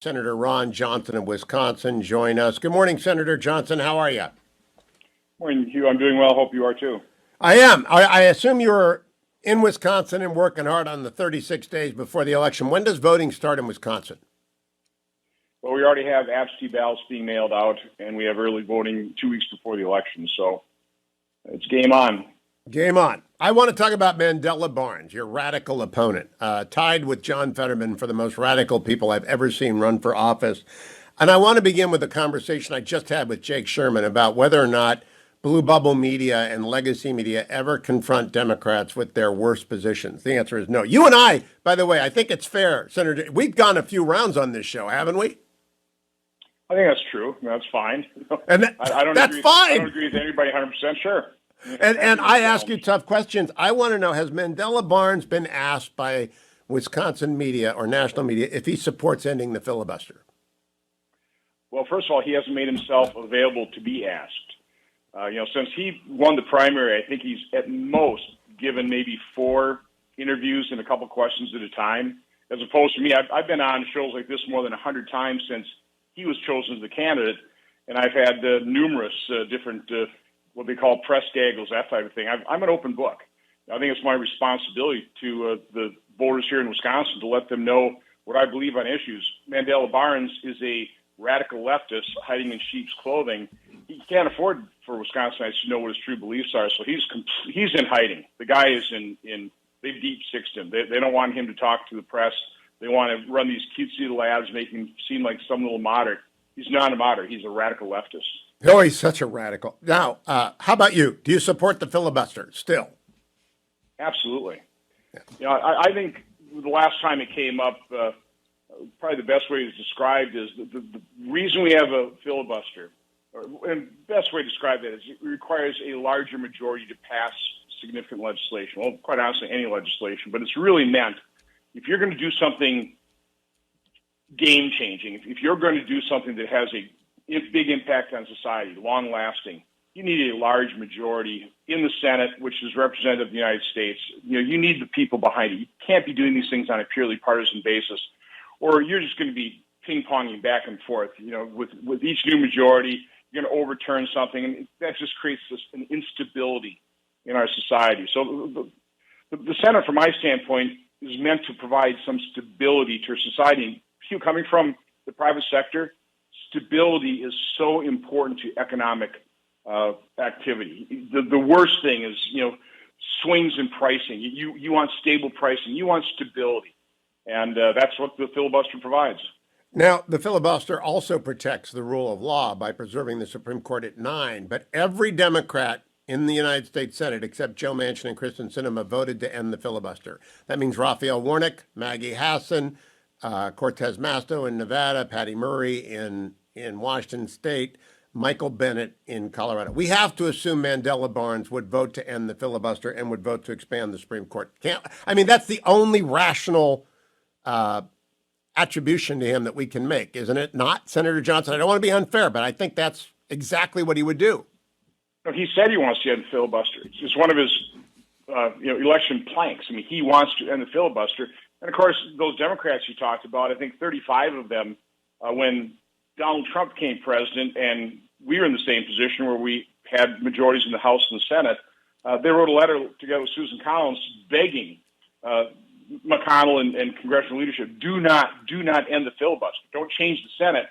Senator Ron Johnson of Wisconsin join us. Good morning, Senator Johnson. How are you? Morning, Hugh. I'm doing well. Hope you are too. I am. I assume you're in Wisconsin and working hard on the 36 days before the election. When does voting start in Wisconsin? Well, we already have absentee ballots being mailed out, and we have early voting 2 weeks before the election. So it's game on. Game on. I want to talk about Mandela Barnes, your radical opponent, tied with John Fetterman for the most radical people I've ever seen run for office. And I want to begin with a conversation I just had with Jake Sherman about whether or not blue bubble media and legacy media ever confront Democrats with their worst positions. The answer is no. You and I, by the way, I think it's fair, Senator. We've gone a few rounds on this show, haven't we? I think that's true. That's fine. And I don't that's agree, fine. I don't agree with anybody 100%. Sure. And I ask you tough questions. I want to know, has Mandela Barnes been asked by Wisconsin media or national media if he supports ending the filibuster? Well, first of all, he hasn't made himself available to be asked. Since he won the primary, I think he's at most given maybe 4 interviews and a couple questions at a time, as opposed to me. I've been on shows like this more than 100 times since he was chosen as the candidate, and I've had numerous different what they call press gaggles, that type of thing. I'm an open book. I think it's my responsibility to the voters here in Wisconsin to let them know what I believe on issues. Mandela Barnes is a radical leftist hiding in sheep's clothing. He can't afford for Wisconsinites to know what his true beliefs are, so he's in hiding. The guy is they've deep-sixed him. They don't want him to talk to the press. They want to run these cutesy little ads, make him seem like some little moderate. He's not a moderate. He's a radical leftist. Oh, he's such a radical. Now, how about you? Do you support the filibuster still? Absolutely. Yeah. I think the last time it came up, probably the best way to describe it is the reason we have a filibuster, and the best way to describe it is it requires a larger majority to pass significant legislation. Well, quite honestly, any legislation, but it's really meant if you're going to do something game-changing, if you're going to do something that has a big impact on society, long-lasting, you need a large majority in the Senate, which is representative of the United States. You need the people behind it. You can't be doing these things on a purely partisan basis, or you're just going to be ping-ponging back and forth. With each new majority, you're going to overturn something, and that just creates an instability in our society. So the Senate, from my standpoint, is meant to provide some stability to our society. And coming from the private sector, stability is so important to economic activity. The worst thing is, swings in pricing. You want stable pricing. You want stability. And that's what the filibuster provides. Now, the filibuster also protects the rule of law by preserving the Supreme Court at 9. But every Democrat in the United States Senate, except Joe Manchin and Kristen Sinema, voted to end the filibuster. That means Raphael Warnock, Maggie Hassan, Cortez Masto in Nevada, Patty Murray in Washington State, Michael Bennet in Colorado. We have to assume Mandela Barnes would vote to end the filibuster and would vote to expand the Supreme Court. That's the only rational attribution to him that we can make, isn't it? Not, Senator Johnson? I don't want to be unfair, but I think that's exactly what he would do. No, he said he wants to end the filibuster. It's just one of his election planks. He wants to end the filibuster. And, of course, those Democrats you talked about, I think 35 of them, when Donald Trump became president and we were in the same position where we had majorities in the House and the Senate, they wrote a letter together with Susan Collins begging McConnell and congressional leadership, do not end the filibuster. Don't change the Senate.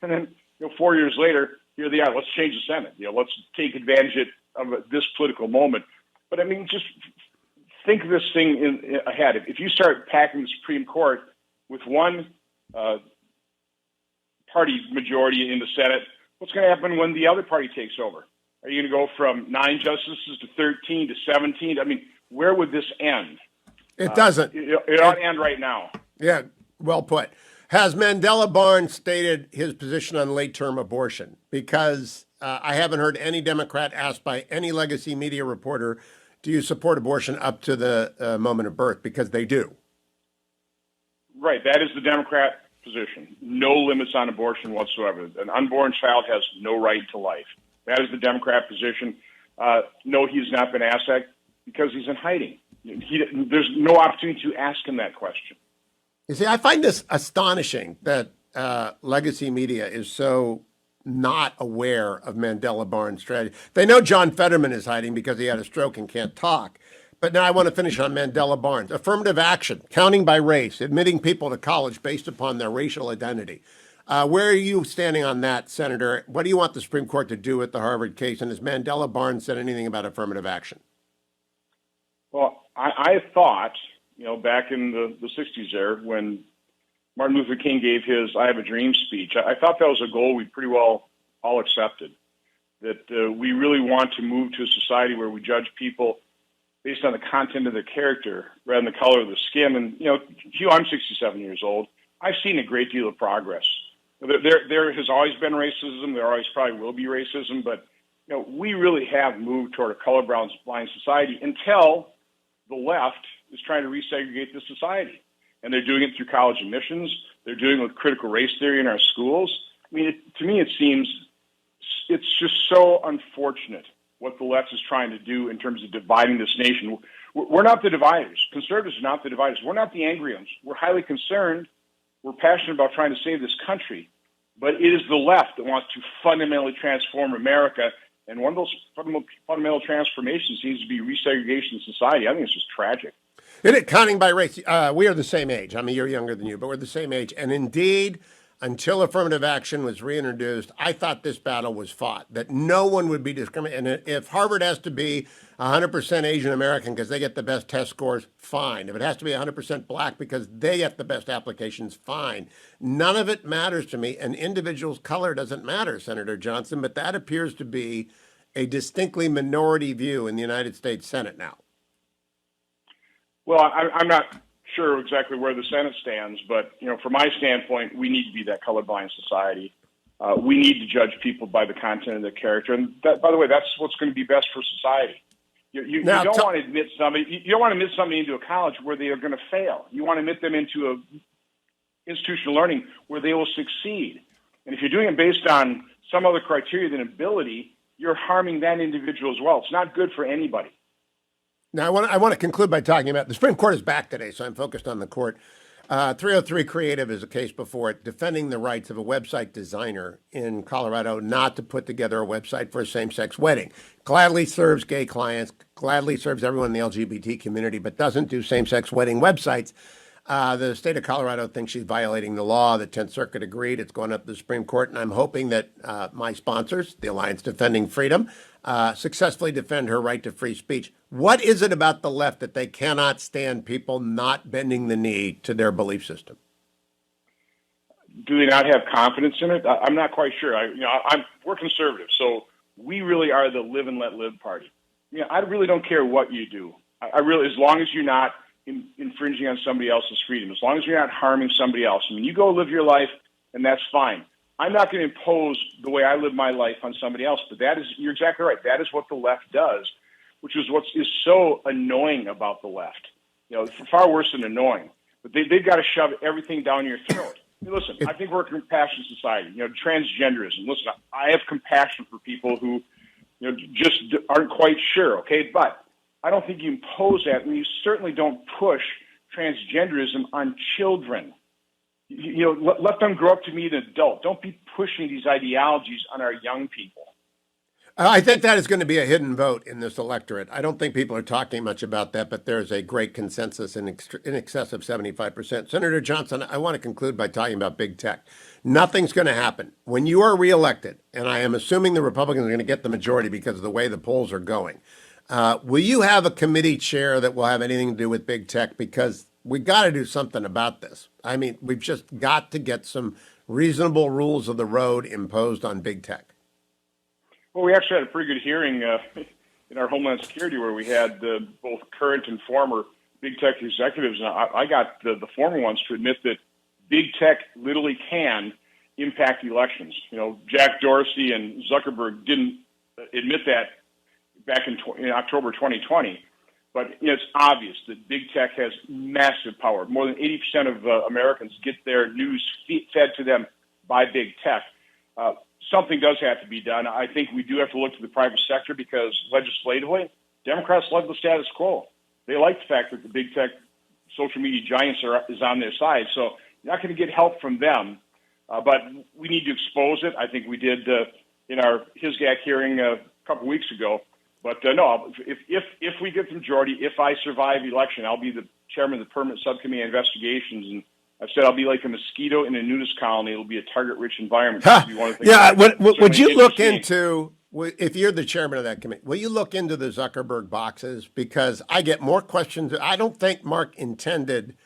And then 4 years later, here they are. Let's change the Senate. Let's take advantage of this political moment. But just think of this thing ahead. If you start packing the Supreme Court with one party majority in the Senate, what's going to happen when the other party takes over? Are you going to go from 9 justices to 13 to 17? Where would this end? It doesn't. It ought to end right now. Yeah, well put. Has Mandela Barnes stated his position on late-term abortion? Because I haven't heard any Democrat asked by any legacy media reporter, do you support abortion up to the moment of birth? Because they do. Right. That is the Democrat position. No limits on abortion whatsoever. An unborn child has no right to life. That is the Democrat position. No, he's not been asked that because he's in hiding. There's no opportunity to ask him that question. You see, I find this astonishing that legacy media is so not aware of Mandela Barnes' strategy. They know John Fetterman is hiding because he had a stroke and can't talk. But now I want to finish on Mandela Barnes. Affirmative action, counting by race, admitting people to college based upon their racial identity. Where are you standing on that, Senator? What do you want the Supreme Court to do with the Harvard case? And has Mandela Barnes said anything about affirmative action? Well, I thought, back in the 60s there, when Martin Luther King gave his I Have a Dream speech, I thought that was a goal we pretty well all accepted, that we really want to move to a society where we judge people based on the content of their character rather than the color of the skin. And, Hugh, I'm 67 years old. I've seen a great deal of progress. There has always been racism. There always probably will be racism. But, we really have moved toward a colorblind society until the left is trying to resegregate the society. And they're doing it through college admissions. They're doing it with critical race theory in our schools. I mean, to me, it seems it's just so unfortunate what the left is trying to do in terms of dividing this nation. We're not the dividers. Conservatives are not the dividers. We're not the angry ones. We're highly concerned. We're passionate about trying to save this country. But it is the left that wants to fundamentally transform America. And one of those fundamental transformations seems to be resegregation of society. I think it's just tragic. Isn't it counting by race? We are the same age. I mean, you're younger than you, but we're the same age. And indeed, until affirmative action was reintroduced, I thought this battle was fought, that no one would be discriminated. And if Harvard has to be 100% Asian American because they get the best test scores, fine. If it has to be 100% black because they get the best applications, fine. None of it matters to me. An individual's color doesn't matter, Senator Johnson, but that appears to be a distinctly minority view in the United States Senate now. Well, I'm not sure exactly where the Senate stands, but from my standpoint, we need to be that colorblind society. We need to judge people by the content of their character, and that, by the way, that's what's going to be best for society. You don't want to admit somebody. You don't want to admit somebody into a college where they are going to fail. You want to admit them into a institutional learning where they will succeed. And if you're doing it based on some other criteria than ability, you're harming that individual as well. It's not good for anybody. Now, I want to conclude by talking about the Supreme Court is back today, so I'm focused on the court. 303 Creative is a case before it defending the rights of a website designer in Colorado not to put together a website for a same-sex wedding. Gladly serves gay clients, gladly serves everyone in the LGBT community, but doesn't do same-sex wedding websites. The state of Colorado thinks she's violating the law. The 10th Circuit agreed. It's going up to the Supreme Court, and I'm hoping that my sponsors, the Alliance Defending Freedom, successfully defend her right to free speech. What is it about the left that they cannot stand people not bending the knee to their belief system? Do they not have confidence in it? I'm not quite sure. We're conservative, so we really are the live and let live party. I really don't care what you do. I really, as long as you're not infringing on somebody else's freedom, as long as you're not harming somebody else. I mean, you go live your life, and that's fine. I'm not going to impose the way I live my life on somebody else, but you're exactly right. That is what the left does, which is what is so annoying about the left. It's far worse than annoying, but they've got to shove everything down your throat. Listen, I think we're a compassionate society. Transgenderism. Listen, I have compassion for people who, just aren't quite sure. Okay, but I don't think you impose that, and you certainly don't push transgenderism on children. Let them grow up to be an adult. Don't be pushing these ideologies on our young people. I think that is going to be a hidden vote in this electorate. I don't think people are talking much about that, but there's a great consensus in excess of 75%. Senator Johnson, I want to conclude by talking about big tech. Nothing's going to happen. When you are reelected, and I am assuming the Republicans are going to get the majority because of the way the polls are going, will you have a committee chair that will have anything to do with big tech? Because we got to do something about this. I mean, we've just got to get some reasonable rules of the road imposed on big tech. Well, we actually had a pretty good hearing in our Homeland Security where we had both current and former big tech executives. And I got the former ones to admit that big tech literally can impact elections. Jack Dorsey and Zuckerberg didn't admit that back in October 2020. But it's obvious that big tech has massive power. More than 80% of Americans get their news fed to them by big tech. Something does have to be done. I think we do have to look to the private sector because legislatively, Democrats love the status quo. They like the fact that the big tech social media giants is on their side. So you're not going to get help from them. But we need to expose it. I think we did in our HISGAC hearing a couple weeks ago. But no, if we get the majority, if I survive the election, I'll be the chairman of the Permanent Subcommittee on Investigations. And I've said I'll be like a mosquito in a nudist colony. It'll be a target-rich environment. Yeah, would you look into, if you're the chairman of that committee, will you look into the Zuckerberg boxes? Because I get more questions. I don't think Mark intended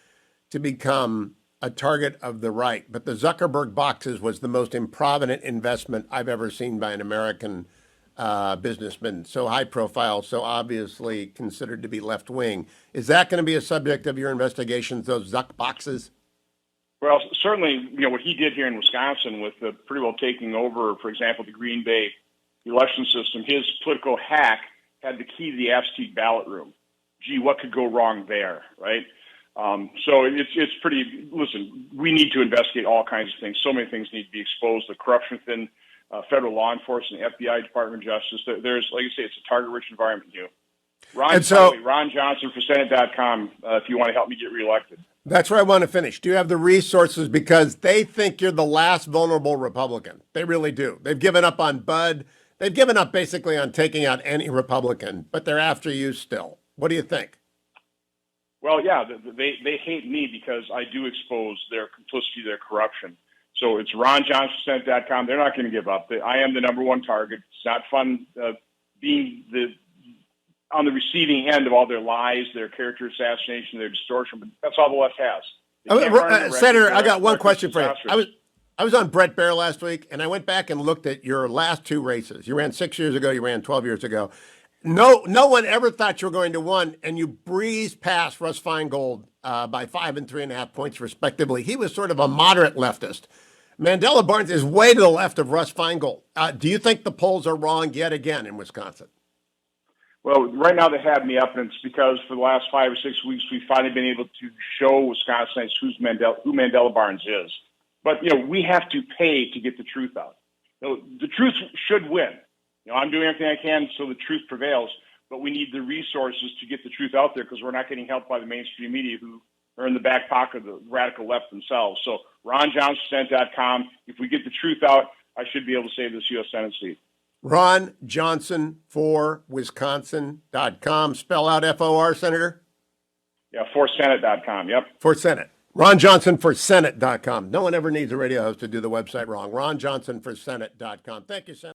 to become a target of the right, but the Zuckerberg boxes was the most improvident investment I've ever seen by an American businessman, so high profile, so obviously considered to be left wing. Is that going to be a subject of your investigations, those Zuck boxes? Well, certainly, what he did here in Wisconsin with pretty well taking over, for example, the Green Bay election system, his political hack had the key to the absentee ballot room. Gee, what could go wrong there, right? So it's pretty, listen, we need to investigate all kinds of things. So many things need to be exposed. The corruption within federal law enforcement, FBI, Department of Justice. There's, like you say, it's a target-rich environment, Hugh. Ron Johnson for Senate.com if you want to help me get reelected. That's where I want to finish. Do you have the resources? Because they think you're the last vulnerable Republican. They really do. They've given up on Bud. They've given up basically on taking out any Republican, but they're after you still. What do you think? Well, yeah, they hate me because I do expose their complicity, their corruption. So it's RonJohnsonSenate.com. They're not going to give up. I am the number one target. It's not fun being on the receiving end of all their lies, their character assassination, their distortion, but that's all the left has. Senator, I got one question for you. I was on Brett Baer last week, and I went back and looked at your last two races. You ran 6 years ago. You ran 12 years ago. No one ever thought you were going to win, and you breezed past Russ Feingold by 5 and 3.5 points, respectively. He was sort of a moderate leftist. Mandela Barnes is way to the left of Russ Feingold. Do you think the polls are wrong yet again in Wisconsin? Well, right now they have me up, and it's because for the last 5 or 6 weeks we've finally been able to show Wisconsinites who Mandela Barnes is. But we have to pay to get the truth out. The truth should win. I'm doing everything I can so the truth prevails, but we need the resources to get the truth out there because we're not getting help by the mainstream media who are in the back pocket of the radical left themselves. So RonJohnsonSenate.com. If we get the truth out, I should be able to save this U.S. Senate seat. Ron Johnson for Wisconsin.com. Spell out FOR, Senator? Yeah, for Senate.com. Yep. For Senate. Ron Johnson for Senate.com. No one ever needs a radio host to do the website wrong. Ron Johnson for Senate.com. Thank you, Senator.